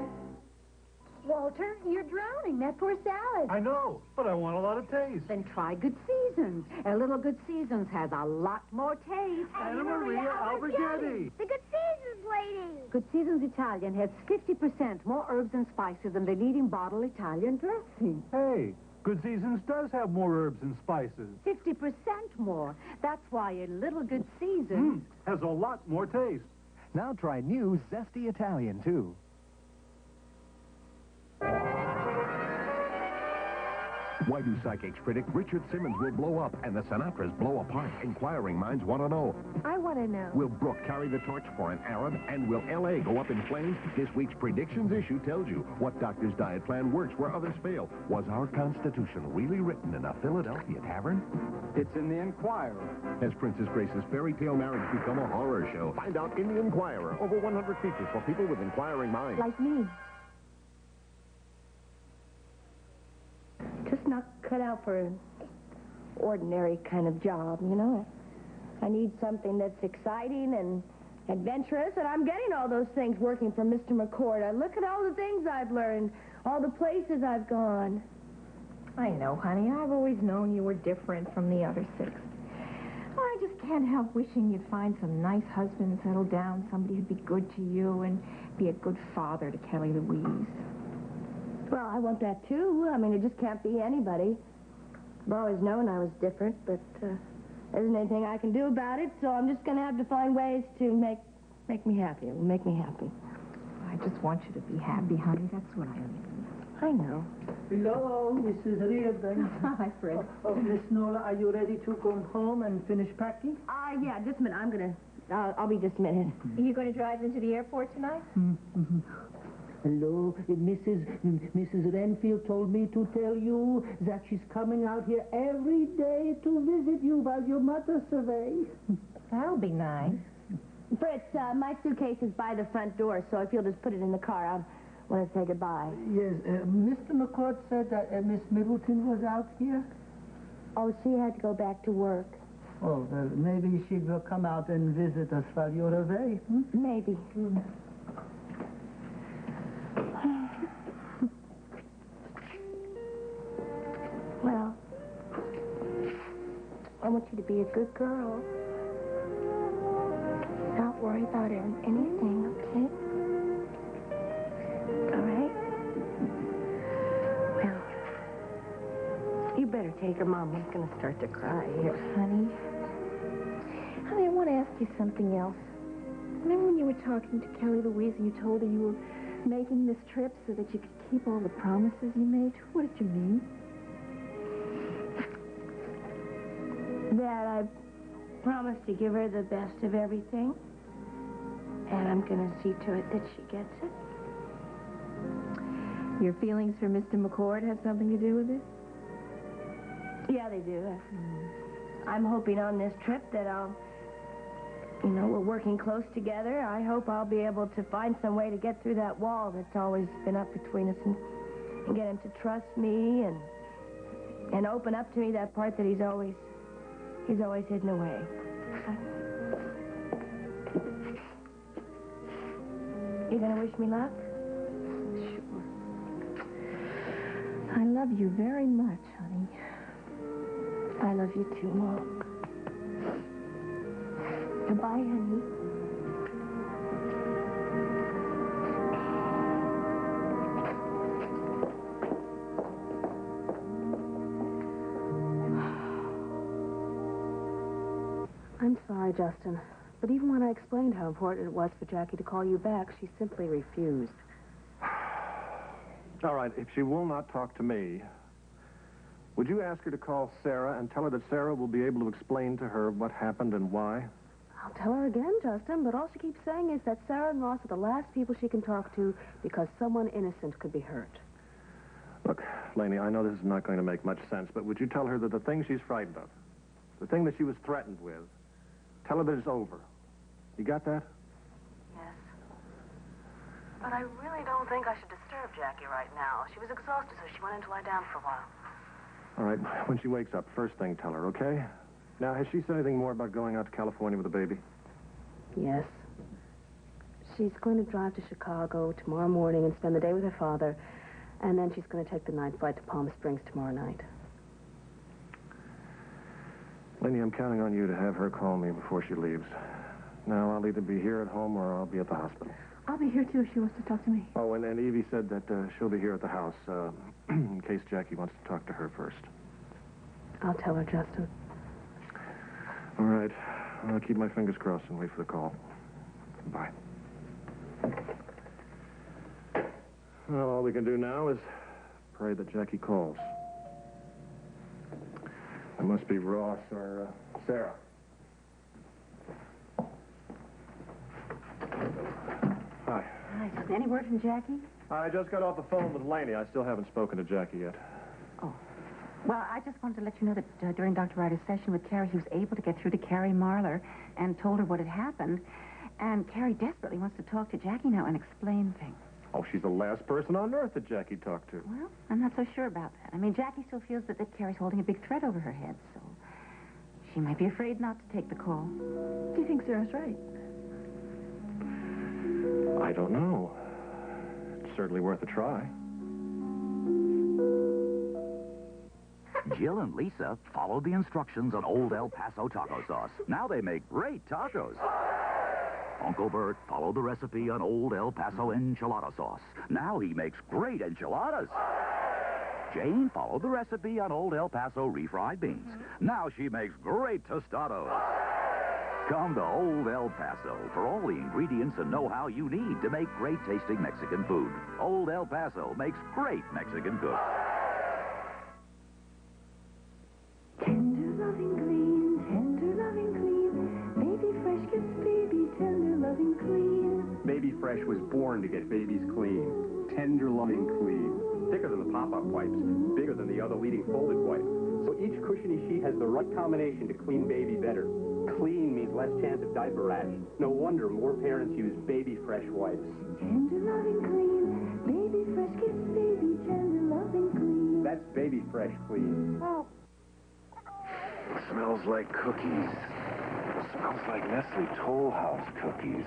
Walter, you're drowning. That poor salad. I know, but I want a lot of taste. Then try Good Seasons. A little Good Seasons has a lot more taste. Anna Maria Alberghetti. The Good Seasons lady. Good Seasons Italian has 50% more herbs and spices than the leading bottle Italian dressing. Hey, Good Seasons does have more herbs and spices. 50% more. That's why a little Good Seasons Has a lot more taste. Now try new Zesty Italian, too. Why do psychics predict Richard Simmons will blow up and the Sinatras blow apart? Inquiring minds want to know. I want to know. Will Brooke carry the torch for an Arab? And will L.A. go up in flames? This week's predictions issue tells you what doctor's diet plan works where others fail. Was our Constitution really written in a Philadelphia tavern? It's in the Enquirer. Has Princess Grace's fairy tale marriage become a horror show? Find out in the Enquirer. Over 100 features for people with inquiring minds. Like me. Just not cut out for an ordinary kind of job, you know. I need something that's exciting and adventurous, and I'm getting all those things working for Mr. McCord. I look at all the things I've learned, all the places I've gone. I know, honey. I've always known you were different from the other six. Oh, I just can't help wishing you'd find some nice husband, settle down, somebody who'd be good to you and be a good father to Kelly Louise. Well, I want that, too. I mean, it just can't be anybody. I've always known I was different, but there isn't anything I can do about it, so I'm just going to have to find ways to make me happy. It will make me happy. I just want you to be happy, honey. That's what I mean. I know. Hello, Mrs. Reardon. Hi, Fred. Miss Nola, are you ready to come home and finish packing? Yeah, just a minute. I'm going to... I'll be just a minute. Are you going to drive into the airport tonight? Hello, Mrs. Renfield told me to tell you that she's coming out here every day to visit you while your mother's away. That'll be nice. Fritz, my suitcase is by the front door, so if you'll just put it in the car, I want to say goodbye. Yes, Mr. McCord said that Miss Middleton was out here. Oh, she had to go back to work. Oh, well, maybe she will come out and visit us while you're away. Maybe. Well, I want you to be a good girl. Not worry about anything, okay? All right? better take her. Mama's going to start to cry here. Honey, I want to ask you something else. Remember when you were talking to Kelly Louise and you told her you were making this trip so that you could keep all the promises you made? What did you mean? That I promised to give her the best of everything. And I'm going to see to it that she gets it. Your feelings for Mr. McCord have something to do with this? Yeah, they do. I'm hoping on this trip that we're working close together. I hope I'll be able to find some way to get through that wall that's always been up between us and get him to trust me and open up to me that part that he's always hidden away. You gonna wish me luck? Sure. I love you very much, honey. I love you too, Mom. Goodbye, honey. I'm sorry, Justin, but even when I explained how important it was for Jackie to call you back, she simply refused. All right, if she will not talk to me, would you ask her to call Sarah and tell her that Sarah will be able to explain to her what happened and why? I'll tell her again, Justin, but all she keeps saying is that Sarah and Ross are the last people she can talk to because someone innocent could be hurt. Look, Laney, I know this is not going to make much sense, but would you tell her that the thing she's frightened of, the thing that she was threatened with, tell her that it's over. You got that? Yes. But I really don't think I should disturb Jackie right now. She was exhausted, so she went in to lie down for a while. All right, when she wakes up, first thing tell her, okay? Now, has she said anything more about going out to California with the baby? Yes. She's going to drive to Chicago tomorrow morning and spend the day with her father, and then she's going to take the night flight to Palm Springs tomorrow night. Laney, I'm counting on you to have her call me before she leaves. Now, I'll either be here at home or I'll be at the hospital. I'll be here, too, if she wants to talk to me. Oh, and Evie said that she'll be here at the house in case Jackie wants to talk to her first. I'll tell her, Justin. All right. I'll keep my fingers crossed and wait for the call. Bye. Well, all we can do now is pray that Jackie calls. It must be Ross or Sarah. Hi. Hi. Any word from Jackie? I just got off the phone with Laney. I still haven't spoken to Jackie yet. Oh. Well, I just wanted to let you know that during Dr. Ryder's session with Carrie, he was able to get through to Carrie Marlar and told her what had happened. And Carrie desperately wants to talk to Jackie now and explain things. Oh, she's the last person on earth that Jackie talked to. Well, I'm not so sure about that. I mean, Jackie still feels that Carrie's holding a big threat over her head, so she might be afraid not to take the call. Do you think Sarah's right? I don't know. It's certainly worth a try. Jill and Lisa followed the instructions on Old El Paso taco sauce. Now they make great tacos. Uncle Bert followed the recipe on Old El Paso enchilada sauce. Now he makes great enchiladas. Jane followed the recipe on Old El Paso refried beans. Now she makes great tostados. Come to Old El Paso for all the ingredients and know-how you need to make great-tasting Mexican food. Old El Paso makes great Mexican cooks. Tender, loving, clean, tender, loving, clean. Baby Fresh gets baby tender, loving, clean. Baby Fresh was born to get babies clean. Tender, loving, clean. Thicker than the pop-up wipes, bigger than the other leading folded wipes. So each cushiony sheet has the right combination to clean baby better. Clean means less chance of diaper rash. No wonder more parents use Baby Fresh wipes. Tender, loving, clean. Baby Fresh gets baby tender, loving, clean. That's Baby Fresh clean. Oh. It smells like cookies. It smells like Nestle Toll House cookies.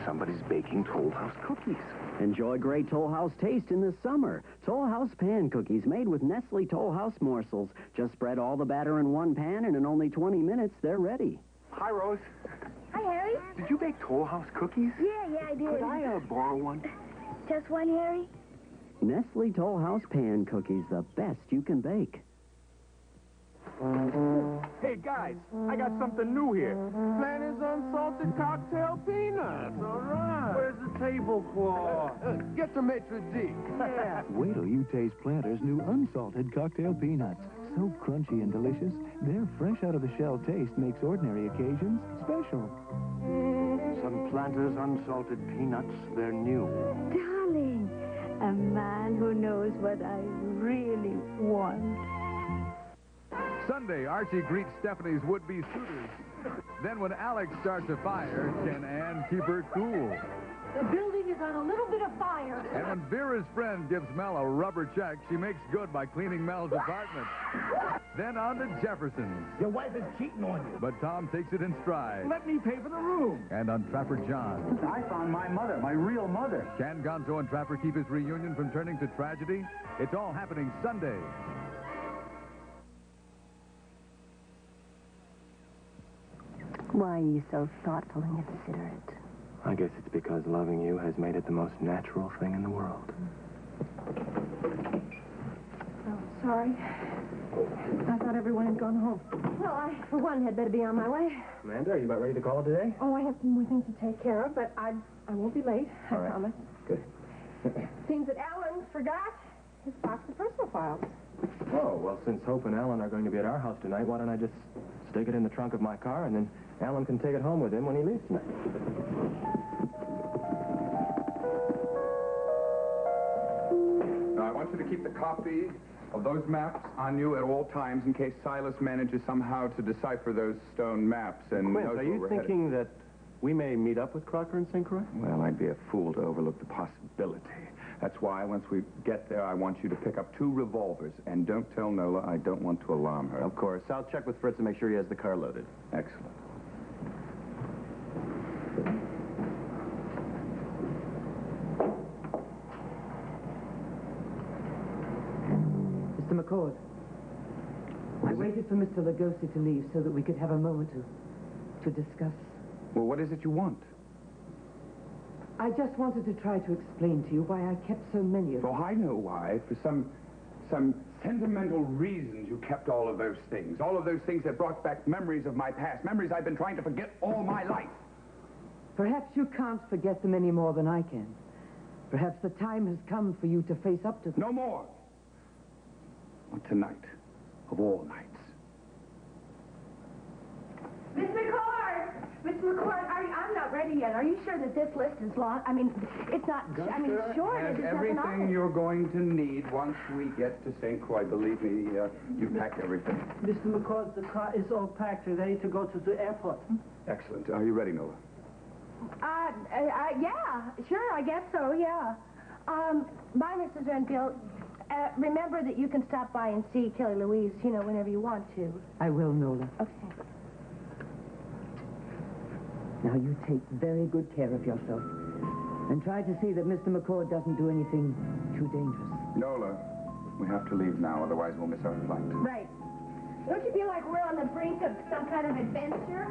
Somebody's baking Toll House cookies. Enjoy great Toll House taste in the summer. Toll House pan cookies made with Nestle Toll House morsels. Just spread all the batter in one pan, and in only 20 minutes, they're ready. Hi, Rose. Hi, Harry. Did you bake Toll House cookies? Yeah, I did. Could I borrow one? Just one, Harry? Nestle Toll House Pan Cookies, the best you can bake. Hey, guys, I got something new here. Planters unsalted cocktail peanuts. All right. Where's the tablecloth? Get the maitre d'. Yeah. Wait till you taste Planters' new unsalted cocktail peanuts. So crunchy and delicious, their fresh-out-of-the-shell taste makes ordinary occasions special. Some Planters unsalted peanuts, they're new. Darling, a man who knows what I really want. Sunday, Archie greets Stephanie's would-be suitors. Then when Alex starts a fire, can Ann keep her cool? The building is on a little bit of fire. And when Vera's friend gives Mel a rubber check, she makes good by cleaning Mel's apartment. Then on to Jefferson's. Your wife is cheating on you. But Tom takes it in stride. Let me pay for the room. And on Trapper John. I found my mother, my real mother. Can Gonzo and Trapper keep his reunion from turning to tragedy? It's all happening Sunday. Why are you so thoughtful and considerate? I guess it's because loving you has made it the most natural thing in the world. Oh, sorry. I thought everyone had gone home. Well, I, for one, had better be on my way. Amanda, are you about ready to call it today? Oh, I have some more things to take care of, but I won't be late. I promise. Good. Seems that Alan forgot his box of personal files. Oh, well, since Hope and Alan are going to be at our house tonight, why don't I just stick it in the trunk of my car, and then Alan can take it home with him when he leaves tonight. Now, I want you to keep the copy of those maps on you at all times in case Silas manages somehow to decipher those stone maps and Quint, knows are where you we're thinking that we may meet up with Crocker and St. Croix? Well, I'd be a fool to overlook the possibility. That's why, once we get there, I want you to pick up 2 revolvers. And don't tell Nola. I don't want to alarm her. Of course. I'll check with Fritz and make sure he has the car loaded. Excellent. Mr. McCord, I waited for Mr. Lugosi to leave so that we could have a moment to discuss. Well, what is it you want? I just wanted to try to explain to you why I kept so many of them. Oh, I know why. For some sentimental reasons you kept all of those things. All of those things that brought back memories of my past. Memories I've been trying to forget all my life. Perhaps you can't forget them any more than I can. Perhaps the time has come for you to face up to them. No more. Not tonight. Of all nights. Miss McCord! Miss McCord, I'm not ready yet. Are you sure that this list is long? I mean, it's not... I mean, sure, has it is everything you're going to need once we get to St. Croix. Believe me, you packed everything. Mr. McCord, the car is all packed and ready to go to the airport. Excellent. Are you ready, Nola? Yeah, sure, I guess so, yeah. Bye, Mrs. Renfield. Remember that you can stop by and see Kelly Louise, you know, whenever you want to. I will, Nola. Okay. Now, you take very good care of yourself. And try to see that Mr. McCord doesn't do anything too dangerous. Nola, we have to leave now, otherwise we'll miss our flight. Right. Don't you feel like we're on the brink of some kind of adventure?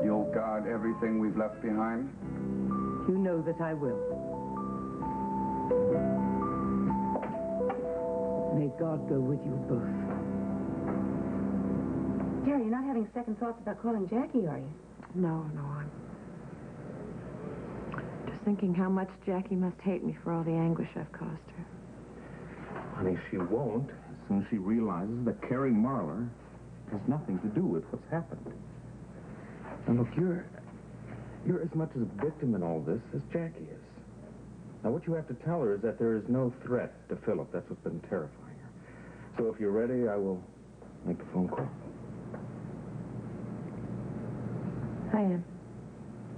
You'll guard everything we've left behind? You know that I will. May God go with you both. Gary, you're not having second thoughts about calling Jackie, are you? No, I'm just thinking how much Jackie must hate me for all the anguish I've caused her. Honey, she won't as soon as she realizes that Carrie Marlar has nothing to do with what's happened. And look, you're as much a victim in all this as Jackie is. Now, what you have to tell her is that there is no threat to Philip. That's what's been terrifying her. So if you're ready, I will make the phone call. I am.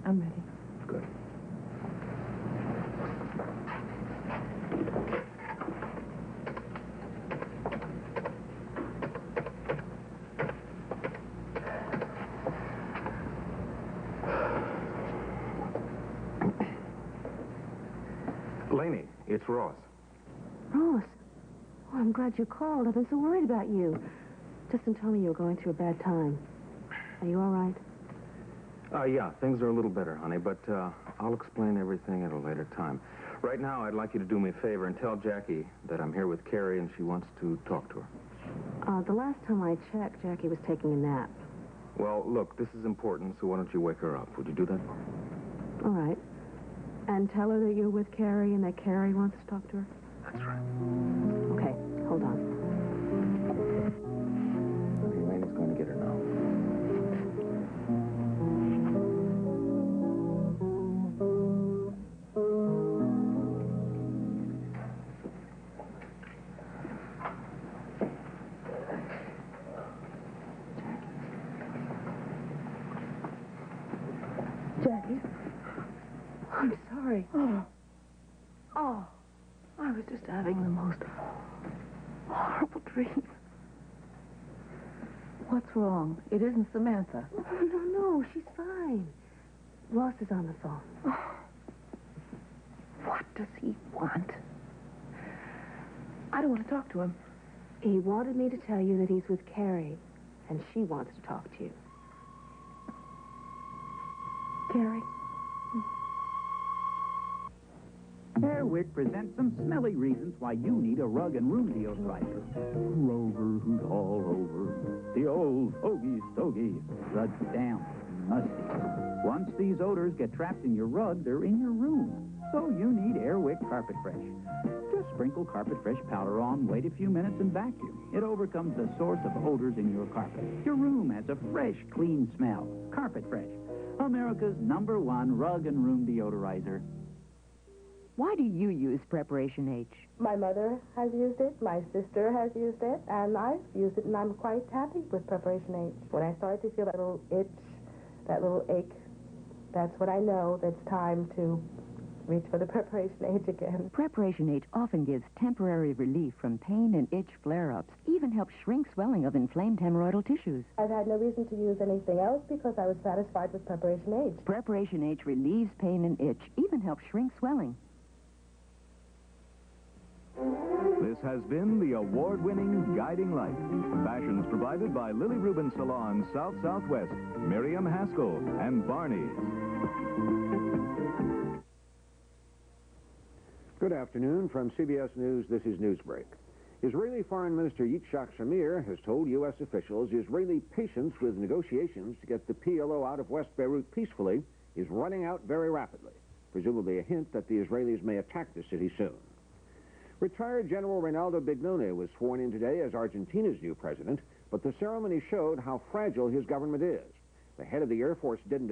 I'm ready. Good. Laney, it's Ross. Ross. Oh, I'm glad you called. I've been so worried about you. Justin told me you were going through a bad time. Are you all right? Yeah, things are a little better, honey, but I'll explain everything at a later time. Right now, I'd like you to do me a favor and tell Jackie that I'm here with Carrie and she wants to talk to her. The last time I checked, Jackie was taking a nap. Well, look, this is important, so why don't you wake her up? Would you do that for me? All right. And tell her that you're with Carrie and that Carrie wants to talk to her? That's right. Okay, hold on. Okay, Lainey's going to get her now. Jackie? I'm sorry. Oh, I was just having the most horrible dream. What's wrong? It isn't Samantha. No, she's fine. Ross is on the phone. What does he want? I don't want to talk to him. He wanted me to tell you that he's with Carrie, and she wants to talk to you. Carrie? Airwick presents some smelly reasons why you need a rug and room deodorizer. Rover, who's all over. The old hogey stogie. The damp, musty. Once these odors get trapped in your rug, they're in your room. So you need Airwick Carpet Fresh. Just sprinkle Carpet Fresh powder on, wait a few minutes, and vacuum. It overcomes the source of odors in your carpet. Your room has a fresh, clean smell. Carpet Fresh. America's #1 rug and room deodorizer. Why do you use Preparation H? My mother has used it, my sister has used it, and I've used it, and I'm quite happy with Preparation H. When I start to feel that little itch, that little ache, that's when I know that it's time to reach for the Preparation H again. Preparation H often gives temporary relief from pain and itch flare-ups, even helps shrink swelling of inflamed hemorrhoidal tissues. I've had no reason to use anything else because I was satisfied with Preparation H. Preparation H relieves pain and itch, even helps shrink swelling. This has been the award-winning Guiding Light. Fashions provided by Lily Rubin Salon, South Southwest, Miriam Haskell, and Barney's. Good afternoon. From CBS News, this is Newsbreak. Israeli Foreign Minister Yitzhak Shamir has told U.S. officials Israeli patience with negotiations to get the PLO out of West Beirut peacefully is running out very rapidly, presumably a hint that the Israelis may attack the city soon. Retired General Reinaldo Bignone was sworn in today as Argentina's new president, but the ceremony showed how fragile his government is. The head of the Air Force didn't